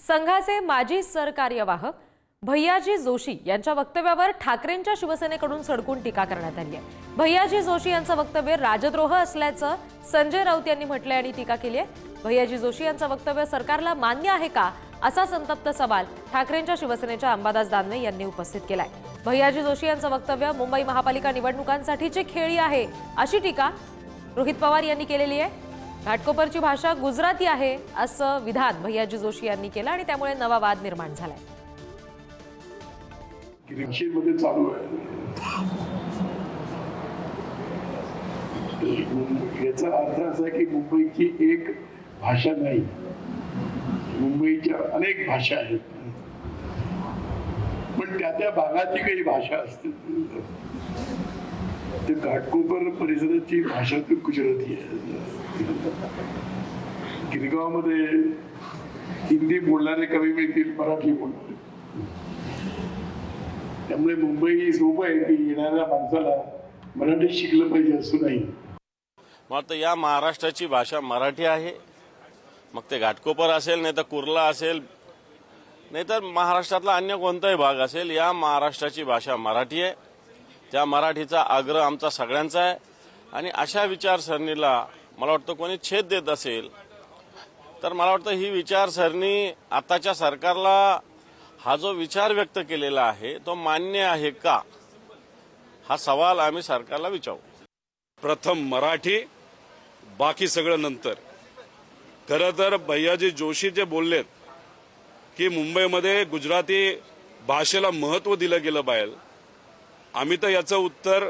संघाचे माजी सरकार्यवाह भैयाजी जोशी यांच्या वक्तव्यावर ठाकरेंच्या शिवसेनेकडून सडकून टीका करण्यात आली आहे। भैयाजी जोशी यांचं वक्तव्य राजद्रोह असल्याचं संजय राऊत यांनी म्हटलंय आणि टीका केली आहे। भैयाजी जोशी यांचं वक्तव्य सरकारला मान्य आहे का, असा संतप्त सवाल ठाकरेंच्या शिवसेनेच्या अंबादास दानवे यांनी उपस्थित केलाय। भैयाजी जोशी यांचं वक्तव्य मुंबई महापालिका निवडणुकांसाठीची खेळी आहे, अशी टीका रोहित पवार यांनी केलेली आहे। घाटकोपरची भाषा गुजराती आहे, असं विधान भैयाजी जोशी यांनी केलं आणि त्यामुळे नवा वाद निर्माण झालाय। रिक्षेमध्ये चालू आहे, याचा अर्थ असा की मुंबईची एक भाषा नाही, मुंबईच्या अनेक भाषा आहेत, पण त्या भागाची काही भाषा असते। तर घाटकोपर परिसराची भाषा तर गुजराती आहे। गिरगावमध्ये हिंदी बोलणारे कमी मिळतील, मराठी बोलणारे, त्यामुळे मुंबई सोपं आहे की येणाऱ्या माणसाला मराठी शिकलं पाहिजे असं नाही। मग या महाराष्ट्राची भाषा मराठी आहे, मग ते घाटकोपर असेल, नाही तर कुर्ला असेल, नाही तर महाराष्ट्रातला अन्य कोणताही भाग असेल, या महाराष्ट्राची भाषा मराठी आहे। त्या मराठीचा आग्रह आमचा सगळ्यांचा आहे आणि अशा विचारसरणीला मला वाटतं कोणी छेद देत असेल तर मला वाटतं ही विचारसरणी आताच्या सरकारला हा जो विचार व्यक्त केलेला आहे तो मान्य आहे का, हा सवाल आम्ही सरकारला विचारू। प्रथम मराठी, बाकी सगळं नंतर। खरं तर भैयाजी जोशी जे बोललेत की मुंबईमध्ये गुजराती भाषेला महत्व दिलं गेलं पाहिजे, आम्ही तर याचं उत्तर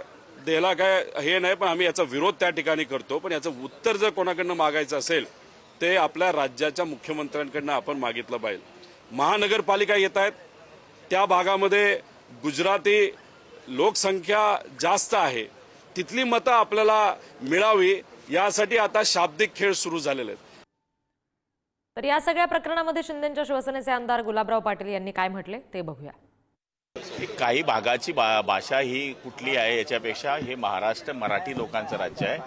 द्यायला काय हे नाही, पण आम्ही याचा विरोध त्या ठिकाणी करतो। पण याचं उत्तर जर कोणाकडनं मागायचं असेल ते आपल्या राज्याच्या मुख्यमंत्र्यांकडनं आपण मागितलं पाहिजे। महानगरपालिका येत आहेत, त्या भागामध्ये गुजराती लोकसंख्या जास्त आहे, तिथली मतं आपल्याला मिळावी यासाठी आता शाब्दिक खेळ सुरू झालेले आहेत। तर या सगळ्या प्रकरणामध्ये शिंदेच्या शिवसेनेचे आमदार गुलाबराव पाटील यांनी काय म्हटले ते बघूया। काही भागाची भाषा ही कुठली आहे याच्यापेक्षा हे महाराष्ट्र मराठी लोकांचं राज्य आहे,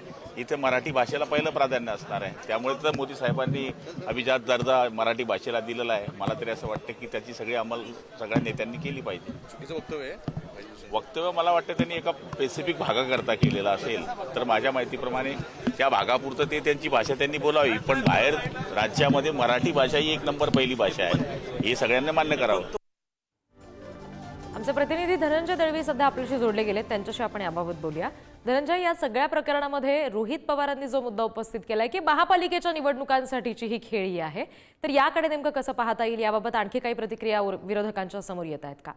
इथे मराठी भाषेला पहिलं प्राधान्य असणार आहे। त्यामुळे तर मोदी साहेबांनी अभिजात दर्जा मराठी भाषेला दिलेला आहे। मला तरी असं वाटतं की त्याची सगळी अंमल सगळ्या नेत्यांनी केली पाहिजे। चुकीचं वक्तव्य आहे, वक्तव्य मला वाटतं त्यांनी एका स्पेसिफिक भागाकरता केलेलं असेल तर माझ्या माहितीप्रमाणे त्या भागापुरतं ते त्यांची भाषा त्यांनी बोलावी, पण बाहेर राज्यामध्ये मराठी भाषा ही एक नंबर पहिली भाषा आहे, हे सगळ्यांना मान्य करावं। आमचे प्रतिनिधी धनंजय दळवी सध्या आपल्याशी जोडले गेले, त्यांच्याशी आपण याबाबत बोलूया। धनंजय, या सगळ्या प्रकरणामध्ये रोहित पवारांनी जो मुद्दा उपस्थित केलाय की महापालिकेच्या निवडणुकांसाठीची ही खेळी आहे, तर याकडे नेमकं कसं पाहता येईल, याबाबत आणखी काही प्रतिक्रिया विरोधकांच्या समोर येत आहेत का?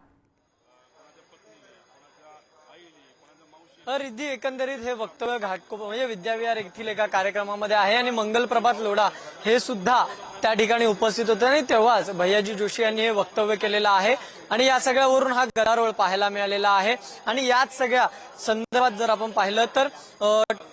रिद्धी, एकंदरीत हे वक्तव्य घाटकोपर म्हणजे विद्याविहार येथील एका कार्यक्रमामध्ये आहे आणि मंगल प्रभात लोढा हे सुद्धा त्या ठिकाणी उपस्थित होते आणि तेव्हाच भैयाजी जोशी यांनी हे वक्तव्य केलेलं आहे आणि या सगळ्यावरून हा गदारोळ पाहायला मिळालेला आहे। आणि याच सगळ्या संदर्भात जर आपण पाहिलं तर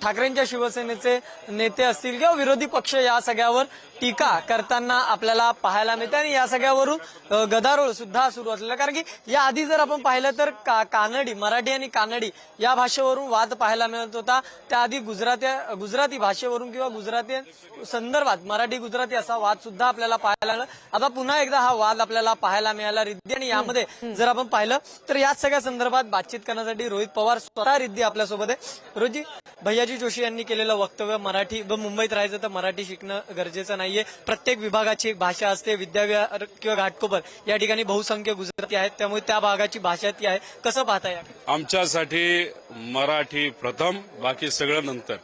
ठाकरेंच्या शिवसेनेचे नेते असतील किंवा विरोधी पक्ष या सगळ्यावर टीका करताना आपल्याला पाहायला मिळते आणि या सगळ्यावरून गदारोळ सुद्धा सुरू असलेला, कारण की या आधी जर आपण पाहिलं तर कानडी, मराठी आणि कानडी या भाषेवरून वाद पाहायला मिळत होता। त्याआधी गुजराती भाषेवरून किंवा गुजराती संदर्भात मराठी गुजराती असा वाद सुद्धा आपल्याला पाहायला मिळाला। आता पुन्हा एकदा हा वाद आपल्याला पाहायला मिळाला रिद्धी, आणि यामध्ये जर आपण पाहिलं तर याच सगळ्या संदर्भात बातचीत करण्यासाठी रोहित पवार स्वतः रिद्धी आपल्यासोबत आहे। रोजी, भैयाजी जोशी यांनी केलेलं वक्तव्य मराठी, मुंबईत राहायचं तर मराठी शिकणं गरजेचं नाहीये, प्रत्येक विभागाची एक भाषा असते, विद्याविहार किंवा घाटकोपर या ठिकाणी बहुसंख्य गुजराती आहेत, त्यामुळे त्या भागाची भाषा ती आहे, कसं पाहताय? आमच्यासाठी मराठी प्रथम, बाकी सगळं नंतर।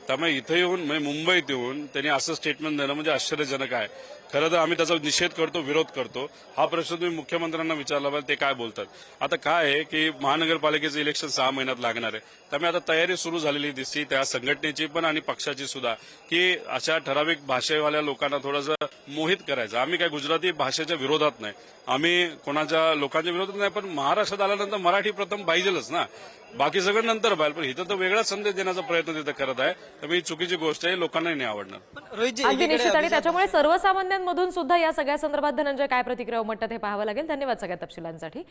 त्यामुळे इथे येऊन म्हणजे मुंबईत येऊन त्यांनी असं स्टेटमेंट देणं म्हणजे आश्चर्यजनक आहे। खरं तर आम्ही त्याचा निषेध करतो, विरोध करतो। हा प्रश्न तुम्ही मुख्यमंत्र्यांना विचारला पाहिजे, ते काय बोलतात। आता काय आहे की महानगरपालिकेचं इलेक्शन 6 महिन्यात लागणार आहे, त्यामुळे आता तयारी सुरू झालेली दिसते त्या संघटनेची पण आणि पक्षाची सुद्धा, की अशा ठराविक भाषेवाल्या लोकांना थोडंसं मोहित करायचं। आम्ही काय गुजराती भाषेच्या विरोधात नाही, आम्ही कोणाच्या लोकांच्या विरोधात नाही, पण महाराष्ट्रात आल्यानंतर मराठी प्रथम पाहिजेलच ना, बाकी सगळं नंतर पाहिजे। पण इथं तर वेगळाच संदेश देण्याचा प्रयत्न तिथं करत आहे, त्यामुळे ही चुकीची गोष्ट आहे, लोकांना नाही आवडणार। अगदी निश्चित, आणि त्याच्यामुळे सर्वसामान्यांमधून सुद्धा या सगळ्या संदर्भात धनंजय काय प्रतिक्रिया उमटतात हे पाहावं लागेल। धन्यवाद सगळ्या तपशिलांसाठी।